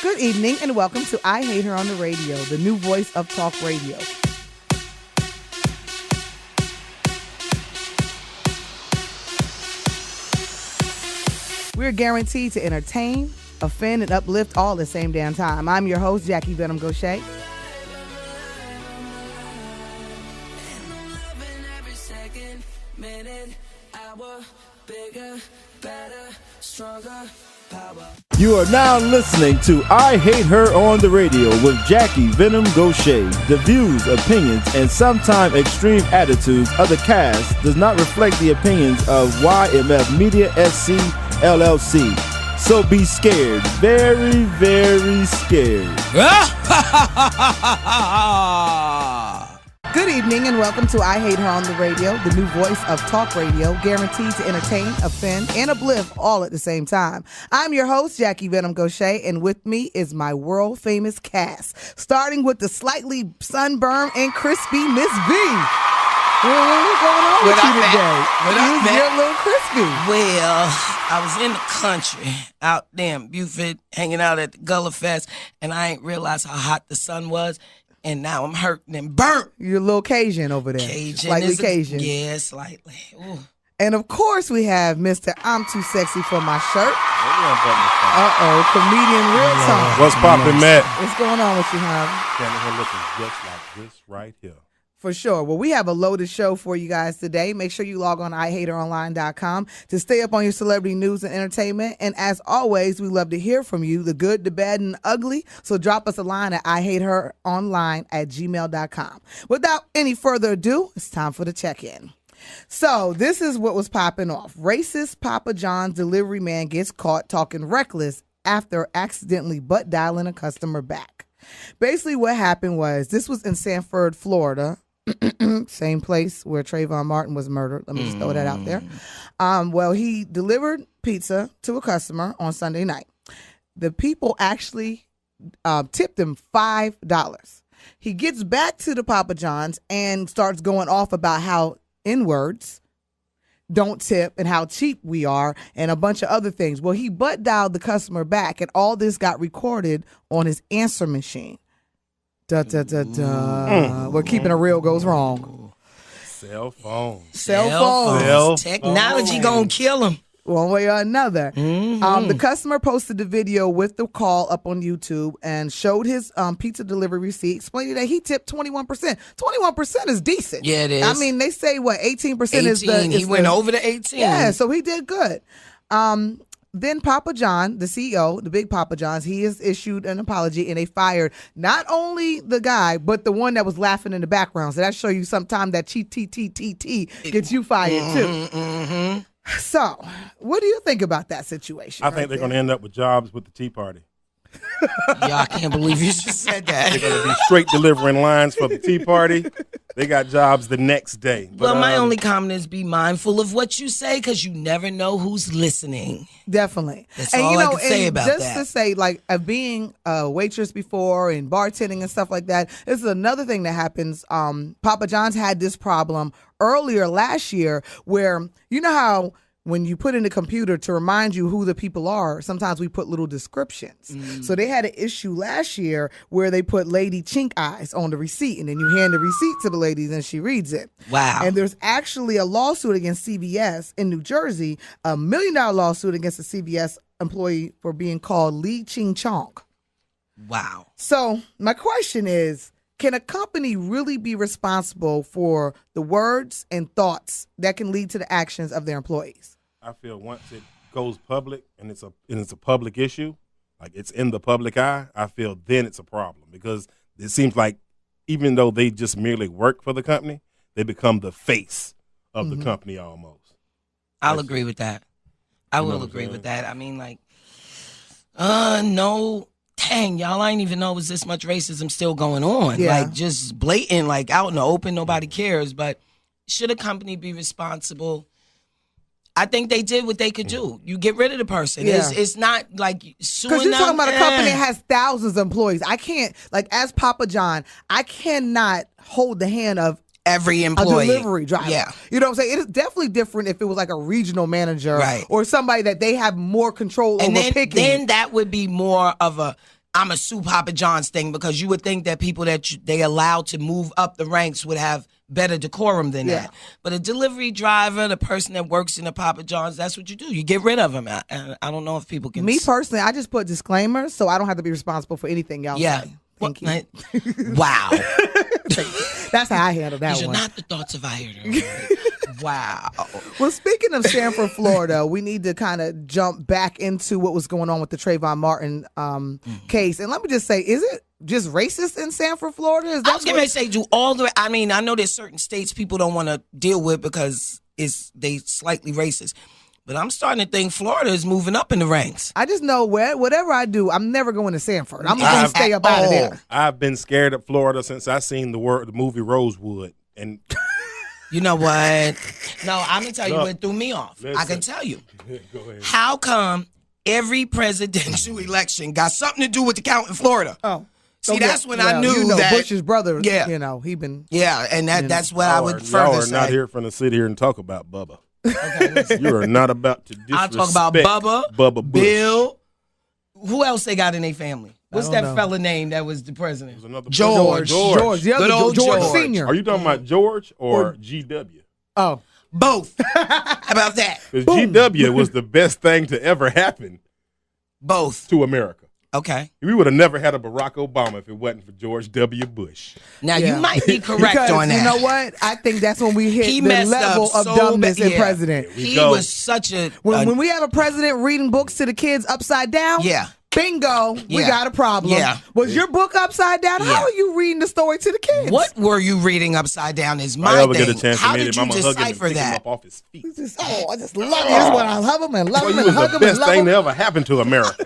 Good evening and welcome to I Hate Her on the Radio, the new voice of talk radio. We're guaranteed to entertain, offend, and uplift all at the same damn time. I'm your host, JAQUE Venom GOCHETT. You are now listening to I Hate Her on the Radio with JAQUE Venom GOCHETT. The views, opinions, and sometimes extreme attitudes of the cast does not reflect the opinions of YMF Media SC LLC. So be scared. Very, very scared. Good evening and welcome to I Hate Her on the Radio, the new voice of talk radio, guaranteed to entertain, offend, and uplift all at the same time. I'm your host, JAQUE Venom GOCHETT, and with me is my world-famous cast, starting with the slightly sunburned and crispy Miss V. What's going on with you today? You're a little crispy. Well, I was in the country, out there in Beaufort, hanging out at the Gullah Fest, and I ain't realized how hot the sun was. And now I'm hurting and burnt. You're a little Cajun over there. Slightly Cajun. Yeah, slightly. Ooh. And of course we have Mr. I'm Too Sexy for My Shirt. Comedian Real Time. What's poppin', Matt? What's going on with you, Harvey? Standing here looking just like this right here. For sure. Well, we have a loaded show for you guys today. Make sure you log on to IHateHerOnline.com to stay up on your celebrity news and entertainment. And as always, we love to hear from you, the good, the bad, and the ugly. So drop us a line at IHateHerOnline@gmail.com. Without any further ado, it's time for the check-in. So this is what was popping off. Racist Papa John's delivery man gets caught talking reckless after accidentally butt dialing a customer back. Basically what happened was, this was in Sanford, Florida. Same place where Trayvon Martin was murdered. Let me just throw that out there. Well, he delivered pizza to a customer on Sunday night. The people actually tipped him $5. He gets back to the Papa John's and starts going off about how N-words don't tip and how cheap we are and a bunch of other things. Well, he butt dialed the customer back, and all this got recorded on his answer machine. Where keeping it real goes wrong. Cell phone. Technology gonna kill him. One way or another. The customer posted the video with the call up on YouTube and showed his pizza delivery receipt, explaining that he tipped 21%. 21% is decent. Yeah, it is. I mean, they say, 18% is the... He went over the 18. Yeah, so he did good. Then Papa John, the CEO, the big Papa John's, he has issued an apology, and they fired not only the guy, but the one that was laughing in the background. So that show you sometime that T gets you fired too. So, what do you think about that situation? I think they're going to end up with jobs with the Tea Party. Yeah, I can't believe you just said that. They're going to be straight delivering lines for the Tea Party. They got jobs the next day. Well, my only comment is be mindful of what you say, because you never know who's listening. Definitely. That's all I can say about that. Just to say, like, being a waitress before and bartending and stuff like that, this is another thing that happens. Papa John's had this problem earlier last year where, you know how when you put in the computer to remind you who the people are, sometimes we put little descriptions. So they had an issue last year where they put Lady Chink Eyes on the receipt, and then you hand the receipt to the lady and she reads it. Wow. And there's actually a lawsuit against CVS in New Jersey, $1 million lawsuit against a CVS employee for being called Lee Ching Chong. Wow. So my question is, can a company really be responsible for the words and thoughts that can lead to the actions of their employees? I feel once it goes public and it's a public issue, like it's in the public eye, I feel then it's a problem, because it seems like even though they just merely work for the company, they become the face of the company almost. I'll agree with that. I will agree with that. I mean, like, no. Dang, y'all, I didn't even know it was this much racism still going on. Yeah. Like, just blatant, like, out in the open, nobody cares. But should a company be responsible? I think they did what they could do. You get rid of the person. Yeah. It's not like suing Because you're talking them. about a company that has thousands of employees. I can't, like, as Papa John, I cannot hold the hand of every employee. A delivery driver. Yeah. You know what I'm saying? It is definitely different if it was like a regional manager Right. or somebody that they have more control And over then, picking. then that would be more of a, I'm a sue Papa John's thing, because you would think that people that they allowed to move up the ranks would have better decorum than that. But a delivery driver, the person that works in a Papa John's, that's what you do. You get rid of them. I don't know if people can. Me personally, I just put disclaimers so I don't have to be responsible for anything y'all say. Thank you. Wow. That's how I handle that These one. are not the thoughts of IHateHer. Wow. Well, speaking of Sanford, Florida, we need to kind of jump back into what was going on with the Trayvon Martin case. And let me just say, is it just racist in Sanford, Florida? Is that I was going to say, I know there's certain states people don't want to deal with because they slightly racist. But I'm starting to think Florida is moving up in the ranks. I just know whatever I do, I'm never going to Sanford. I'm going to stay up out of there. I've been scared of Florida since I seen the movie Rosewood. And you know what? No, I'm going to tell you what threw me off. I can tell you. Go ahead. How come every presidential election got something to do with the count in Florida? Oh. See, that's when I knew that Bush's brother, yeah. He been. Yeah, and that's what I would further y'all are say. not here for to sit here and talk about Bubba. Okay, You are not about to disrespect I'll talk about Bubba Bush. Bill. Who else they got in their family? What's that know. fella name that was the president? There's another George. George. The other Good old George George. Senior. Are you talking about George or GW? Oh, Both. How about that? Because GW was the best thing to ever happen Both. to America. Okay. We would have never had a Barack Obama if it wasn't for George W. Bush. Now, Yeah. you might be correct because on that. you know what? I think that's when we hit He the messed level up of so dumbness bad. in Yeah. president. He go. was such a... When we have a president reading books to the kids upside down, Yeah. bingo, we Yeah. got a problem. Yeah. Was your book upside down? Yeah. How are you reading the story to the kids? What were you reading upside down is If my I ever thing. get a chance How to meet did him, you I'm going to hug him and decipher pick him that? up off his feet. I just love him. That's what I love him and love Well, him you and was hug the him and best love thing him. to ever happen to America.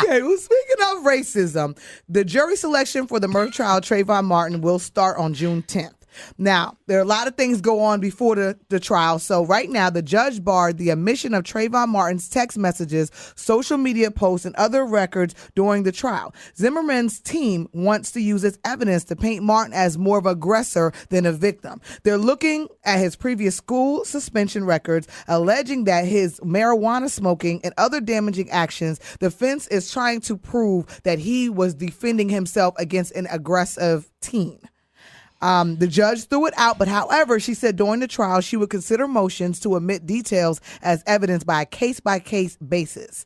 Okay, well, speaking of racism, the jury selection for the murder trial Trayvon Martin will start on June 10th. Now, there are a lot of things go on before the trial. So right now, the judge barred the admission of Trayvon Martin's text messages, social media posts, and other records during the trial. Zimmerman's team wants to use this evidence to paint Martin as more of an aggressor than a victim. They're looking at his previous school suspension records, alleging that his marijuana smoking and other damaging actions. The defense is trying to prove that he was defending himself against an aggressive teen. The judge threw it out, but however, she said during the trial she would consider motions to omit details as evidence by a case-by-case basis.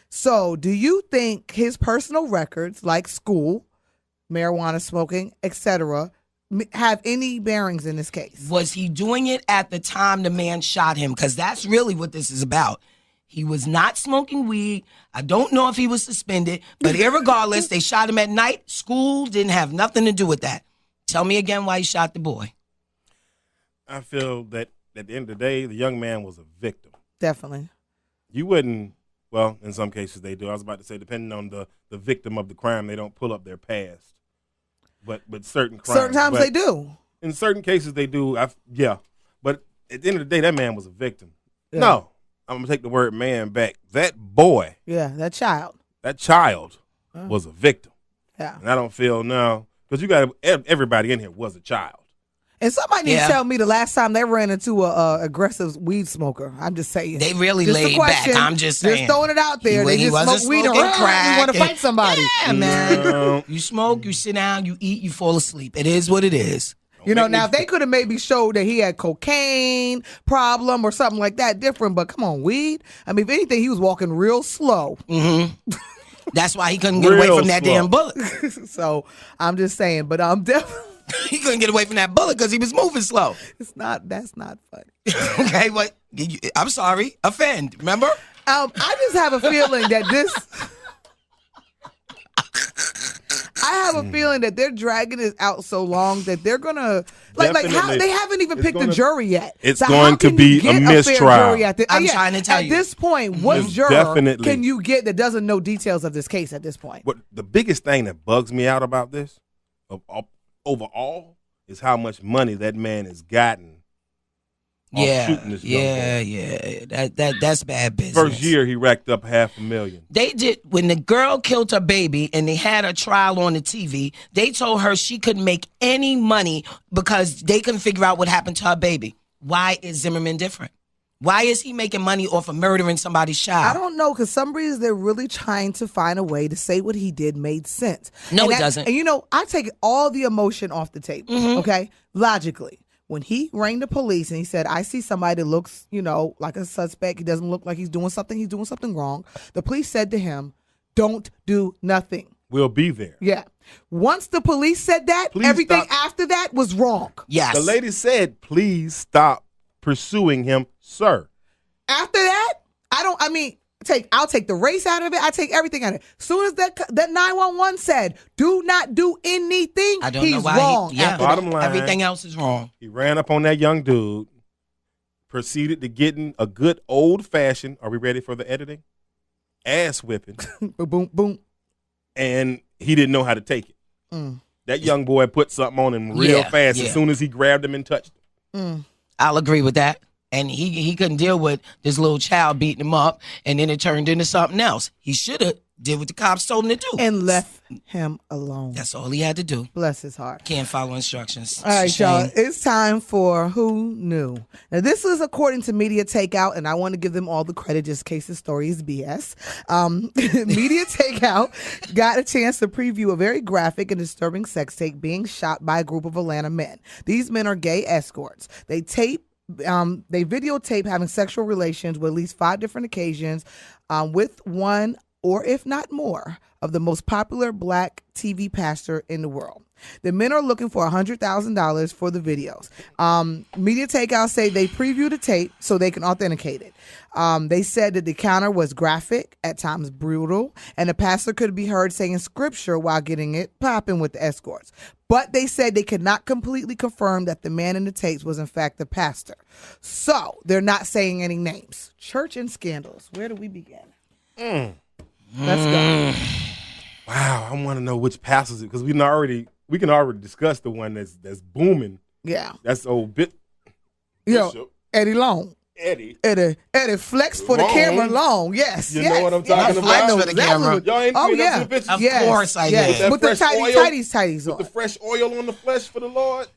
So, do you think his personal records, like school, marijuana smoking, etc., have any bearings in this case? Was he doing it at the time the man shot him? Because that's really what this is about. He was not smoking weed. I don't know if he was suspended, but irregardless, they shot him at night. School didn't have nothing to do with that. Tell me again why he shot the boy. I feel that at the end of the day, the young man was a victim. Definitely. You wouldn't, well, in some cases they do. I was about to say, depending on the victim of the crime, they don't pull up their past. But certain crimes. Certain times they do. In certain cases they do, yeah. But at the end of the day, that man was a victim. Yeah. No, I'm going to take the word man back. That boy, Yeah, that child. that child was a victim. Yeah. And I don't feel now, because you got everybody in here was a child. And somebody needs Yeah. to tell me the last time they ran into a aggressive weed smoker. I'm just saying. They really Just a laid back. question. I'm just saying. Just throwing it out there. He They just wasn't smoke weed and smoking crack. you want to fight somebody. Yeah, man. No. You smoke, you sit down, you eat, you fall asleep. It is what it is. You know, Make me now if they could have maybe showed that he had cocaine problem or something like that, different. But come on, weed. I mean, if anything, he was walking real slow. That's why he couldn't get away Real from that slow. damn bullet. So I'm just saying. But I'm definitely. He couldn't get away from that bullet because he was moving slow. It's not. That's not funny. Okay, what? I'm sorry. Offend. Remember? I just have a feeling that this. I have a feeling that they're dragging this out so long that they're gonna how Definitely. they haven't even It's picked the gonna- jury yet. it's So going how to can be you get a fair mistrial. jury at I'm trying to tell at you. this point, what It's juror definitely- can you get that doesn't know details of this case at this point? What the biggest thing that bugs me out about this, overall, is how much money that man has gotten. Off shooting this young boy. yeah. That's bad business. First year he racked up $500,000. They did when the girl killed her baby and they had a trial on the TV. They told her she couldn't make any money because they couldn't figure out what happened to her baby. Why is Zimmerman different? Why is he making money off of murdering somebody's child? I don't know, because some reason they're really trying to find a way to say what he did made sense. No, it doesn't. And I take all the emotion off the table, okay? Logically. When he rang the police and he said, I see somebody that looks, like a suspect. He doesn't look like he's doing something wrong. The police said to him, don't do nothing. We'll be there. Yeah. Once the police said that, Please everything stop. after that was wrong. Yes. The lady said, please stop pursuing him, sir. After that, I'll take the race out of it. I take everything out of it. As soon as that 911 said, do not do anything, I don't he's know why wrong. yeah, after Bottom that. line, everything else is wrong. he ran up on that young dude, proceeded to getting a good old-fashioned, are we ready for the editing? Ass whipping. Boom, boom. And he didn't know how to take it. That young boy put something on him real fast as soon as he grabbed him and touched him. I'll agree with that. And he couldn't deal with this little child beating him up, and then it turned into something else. He should have did what the cops told him to do. And left him alone. That's all he had to do. Bless his heart. Can't follow instructions. All right, It's a shame. y'all. It's time for Who Knew. Now, this is according to Media Takeout, and I want to give them all the credit just in case the story is BS. Media Takeout got a chance to preview a very graphic and disturbing sex tape being shot by a group of Atlanta men. These men are gay escorts. They videotape having sexual relations with at least 5 different occasions with one or if not more of the most popular black TV pastor in the world. The men are looking for $100,000 for the videos. Media Takeout say they previewed the tape so they can authenticate it. They said that the encounter was graphic, at times brutal, and the pastor could be heard saying scripture while getting it popping with the escorts. But they said they could not completely confirm that the man in the tapes was in fact the pastor. So they're not saying any names. Church and scandals. Where do we begin? Let's go. Wow, I want to know which passes it because we can already discuss the one that's booming. Yeah. That's old bit. Yo, Bishop. Eddie Long. Eddie. Eddie flex for the Long. camera long. Yes. You yes, know what I'm yes. talking I about? flex I know for the exactly camera. what- Y'all ain't Oh seen yeah. those pictures? Of Yes, course I yes. did. With the That fresh tighties With on. the fresh oil on the flesh for the Lord.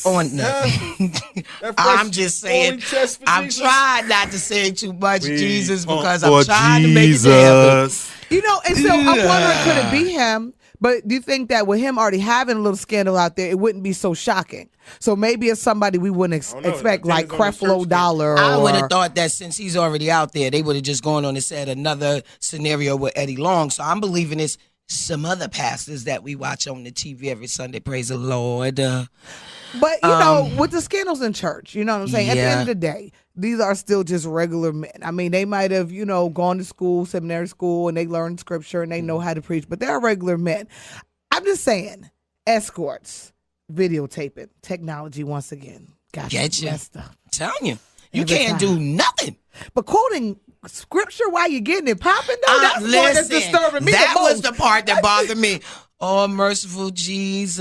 On no. That fresh I'm just saying, oily chest for I'm Jesus. trying not to say too much We Jesus pump because for I'm trying to make it to heaven. Jesus. And so I'm wondering, could it be him? But do you think that with him already having a little scandal out there, it wouldn't be so shocking? So maybe it's somebody we wouldn't I don't know. expect, It like depends on the Creflo church Dollar. I would or- have thought that since he's already out there, they would have just gone on and said another scenario with Eddie Long. So I'm believing it's some other pastors that we watch on the TV every Sunday. Praise the Lord. But, with the scandals in church, you know what I'm saying? At the Yeah. end of the day, these are still just regular men. I mean, they might have, gone to school, seminary school, and they learned scripture and they know how to preach, but they're regular men. I'm just saying, escorts, videotaping, technology once again. Got Get you. messed up. I'm telling you, you Every can't time. do nothing. But quoting scripture while you're getting it popping, though, that's the part that's Listen, disturbing me that the was most. the part that bothered me. Oh, merciful Jesus.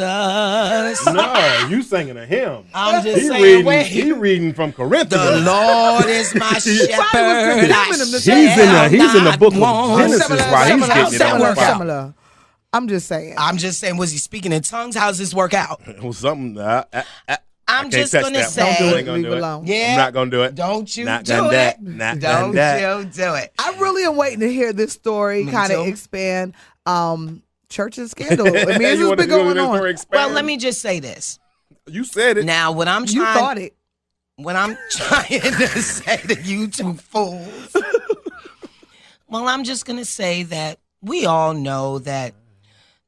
No, you singing a hymn. I'm just He saying, reading, reading from the Corinthians. Lord is my shepherd. condemning I him to He's say in the book of want. Genesis while he's getting it on the fire. Similar. I'm just saying. I'm just saying, was he speaking in tongues? How's this work out? It was something. I'm can't just touch gonna that one. say, I ain't gonna Leave do it it. alone. yeah, I'm not gonna do it. Don't you Not do done it? that. Not done Don't that. you do it? I really am waiting to hear this story Me kind of too. expand church and scandal. I mean, this You has wanna been go to going this on. story expound? Well, let me just say this. You said it. Now, what I'm You trying, thought it. what I'm trying to say to you two fools. Well, I'm just gonna say that we all know that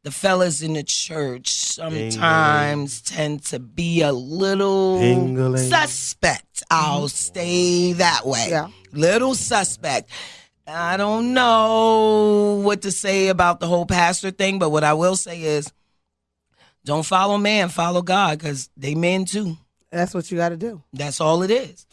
the fellas in the church sometimes tend to be a little Ding-a-ling. suspect. I'll stay that way. Yeah. Little suspect. I don't know what to say about the whole pastor thing, but what I will say is don't follow man, follow God, because they men too. That's what you got to do. That's all it is.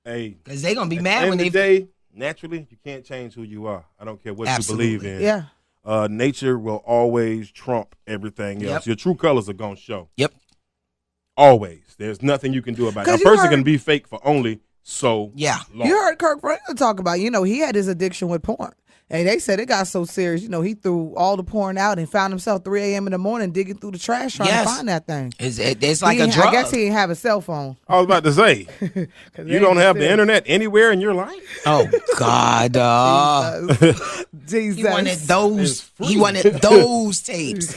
Hey, Because they're going to be at mad the when end they... of the day, naturally, you can't change who you are. I don't care what Absolutely. you believe in. Yeah. Nature will always trump everything else. Yep. Your true colors are going to show. Yep. Always. There's nothing you can do about it. 'Cause A you person heard- can be fake for only so Yeah. long. You heard Kirk Franklin talk about, he had his addiction with porn. And they said it got so serious, he threw all the porn out and found himself 3 a.m. in the morning digging through the trash trying to find that thing. It's like a drug. I guess he didn't have a cell phone. I was about to say, you don't have the internet anywhere in your life? Oh, God. Jesus. He wanted those. He wanted those tapes.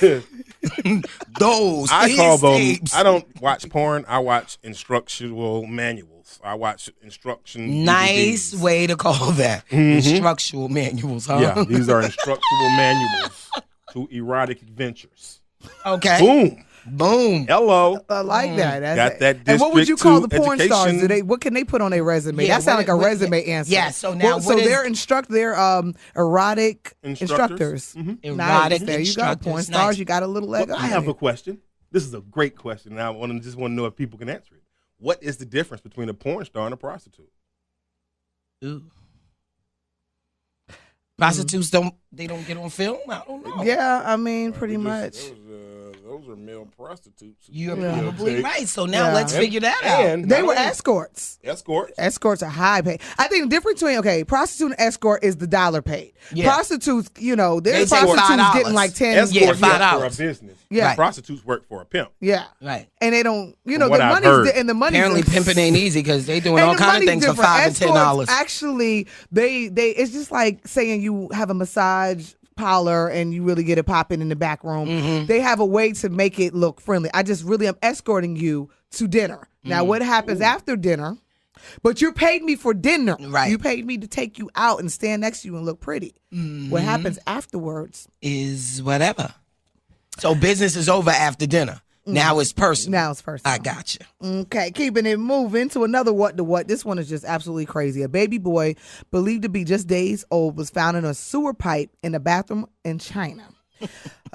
Those. I call them, tapes. I don't watch porn. I watch instructional manuals. I watch instruction Nice DVDs. way to call that. Instructional manuals, huh? Yeah, these are instructional manuals to erotic adventures. Okay. Boom. Boom. Hello. I like that. Got that And what would you District call the 2 porn stars? education. What can they put on their resume? Yeah, That sounds like a what- resume answer. yeah, so now so what is- they're erotic Instructors. instructors. Erotic Nice. There you go. instructors. Porn stars, Nice. you got a little leg Well, up I have there. a question. This is a great question, and I just want to know if people can answer it. What is the difference between a porn star and a prostitute? Ooh. Prostitutes don't get on film? I don't know. Yeah, I mean, pretty much. Those are male prostitutes. You're Yeah. probably right. So now Yeah. let's figure that out. And They not were only- escorts. escorts. Escorts are high paid. I think the difference between prostitute and escort is the dollar paid. Yeah. Prostitutes, They there's take prostitutes $5. getting like 10. Escorts Yeah, work for a $5. business. Yeah. Right. Prostitutes work for a pimp. Yeah. Right. And they don't, the what I've money's heard. and the money's Apparently pimping ain't easy because they doing and all the kind of money's things for different. $5 and $10. Actually, they it's just like saying you have a massage parlor and you really get it popping in the back room. Mm-hmm. They have a way to make it look friendly. I just really am escorting you to dinner. Now, what happens after dinner? But you paid me for dinner. Right. You paid me to take you out and stand next to you and look pretty. What happens afterwards? Is whatever. So business is over after dinner. Now it's personal. Now it's personal. I got you. Okay, keeping it moving to another what to what. This one is just absolutely crazy. A baby boy believed to be just days old was found in a sewer pipe in a bathroom in China.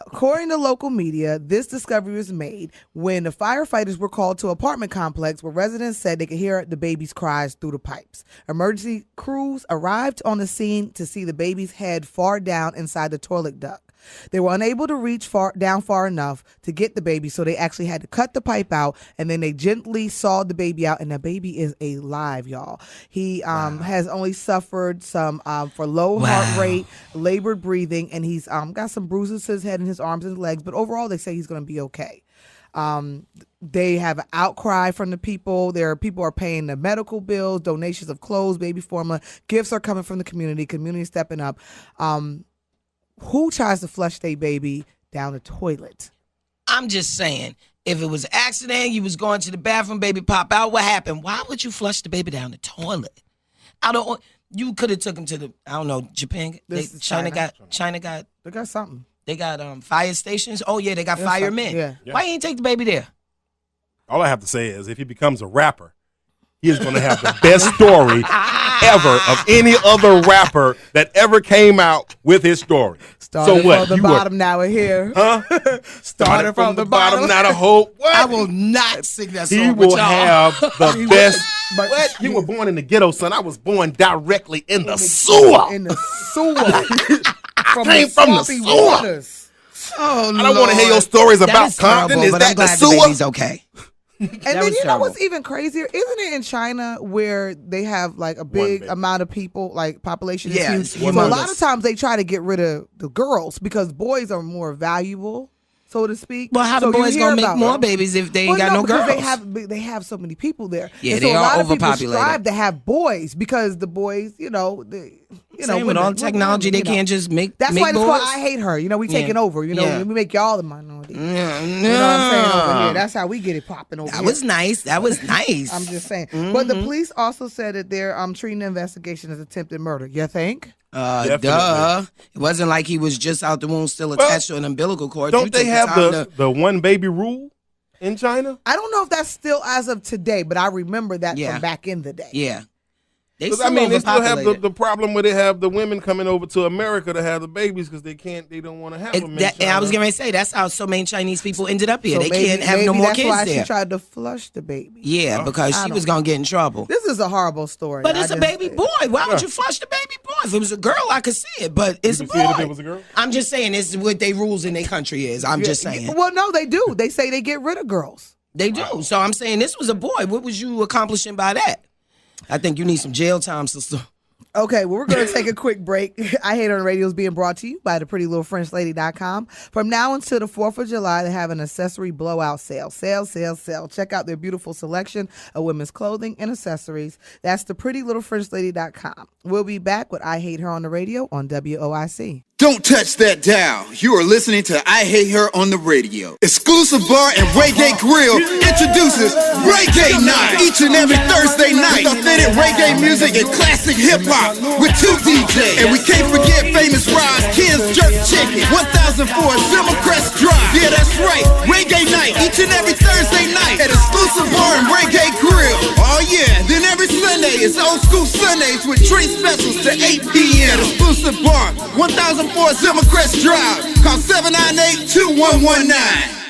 According to local media, this discovery was made when the firefighters were called to an apartment complex where residents said they could hear the baby's cries through the pipes. Emergency crews arrived on the scene to see the baby's head far down inside the toilet duct. They were unable to reach far enough to get the baby, so they actually had to cut the pipe out, and then they gently sawed the baby out, and the baby is alive, y'all. He has only suffered some for low heart rate, labored breathing, and he's got some bruises to his head and his arms and legs, but overall they say he's going to be okay. They have an outcry from the people. People are paying the medical bills, donations of clothes, baby formula. Gifts are coming from the community stepping up. Who tries to flush their baby down the toilet? I'm just saying, if it was an accident, you was going to the bathroom, baby pop out, what happened? Why would you flush the baby down the toilet? You could have took him to Japan. This is China China. got They got something. they got fire stations. Oh yeah, they got That's firemen. something, yeah. Why you ain't take the baby there? All I have to say is if he becomes a rapper, he is going to have the best story ever of any other rapper that ever came out with his story. Started so what? from the bottom, now we're here. Huh? Started from the bottom, not a hope. What? I will not sing that song He with will y'all. have the best. But What? You were born in the ghetto, son. I was born directly in the sewer. in the sewer. came from the swampy sewer. waters. Oh, I don't want to hear your stories That about is terrible, Compton. Is but that I'm the glad sewer? the baby's okay. And That then was you know terrible. what's even crazier? Isn't it in China where they have like a big baby. amount of people, like population is Yeah, huge? it's So a lot humongous. of times they try to get rid of the girls because boys are more valuable, so to speak. Well, how so the you boys hear gonna make about- more babies if they ain't Well, got no because girls? they have so many people there. Yeah, and they so a are lot of people overpopulated. strive to have boys because the boys, Same with all the technology, they can't just make That's make why it's boys. called I Hate Her. We taking over. Yeah. We make y'all the minority. Yeah, You know what I'm saying over here? That's how we get it popping over That here. was nice. That was nice. I'm just saying. But the police also said that they're treating the investigation as attempted murder. You think? Definitely. Duh. It wasn't like he was just out the womb still attached to an umbilical cord. You Don't they took have time the one baby rule in China? I don't know if that's still as of today, but I remember that Yeah. from back in the day. Yeah. They Because still they still have overpopulated. the problem where they have the women coming over to America to have the babies because they don't want to have them. In And I was China. going to say, that's how so many Chinese people ended up here. So They maybe- can't have no maybe more that's kids why there. she tried to flush the baby. Yeah, because I she don't was going to get in trouble. This is a horrible story. But I it's a just- baby boy. Why would you flush the baby boy? If it was a girl, I could see it. But it's a You boy. could see it if it was a girl? I'm just saying, this is what their rules in their country is. I'm just saying. Well, no, they do. They say they get rid of girls. They do. So I'm saying this was a boy. What was you accomplishing by that? I think you need some jail time, sister. Okay, well, we're going to take a quick break. I Hate Her on the Radio is being brought to you by theprettylittlefrenchLady.com. From now until the 4th of July, they have an accessory blowout sale. Sale. Check out their beautiful selection of women's clothing and accessories. That's theprettylittlefrenchLady.com. We'll be back with I Hate Her on the Radio on WOIC. Don't touch that dial. You are listening to I Hate Her on the Radio. Exclusive bar and reggae grill introduces Reggae Night each and every Thursday night. With authentic reggae music and classic hip hop with 2 DJs. And we can't forget famous Roz Ken's Jerk Chicken, 1004 Silvercrest Drive. Yeah, that's right. Reggae Night each and every Thursday night at Exclusive Bar and Reggae Grill. Oh yeah. Then every Sunday is Old School Sundays with treat specials to 8 p.m. at Exclusive Bar, 1004 Silvercrest Drive. Call 798-2119.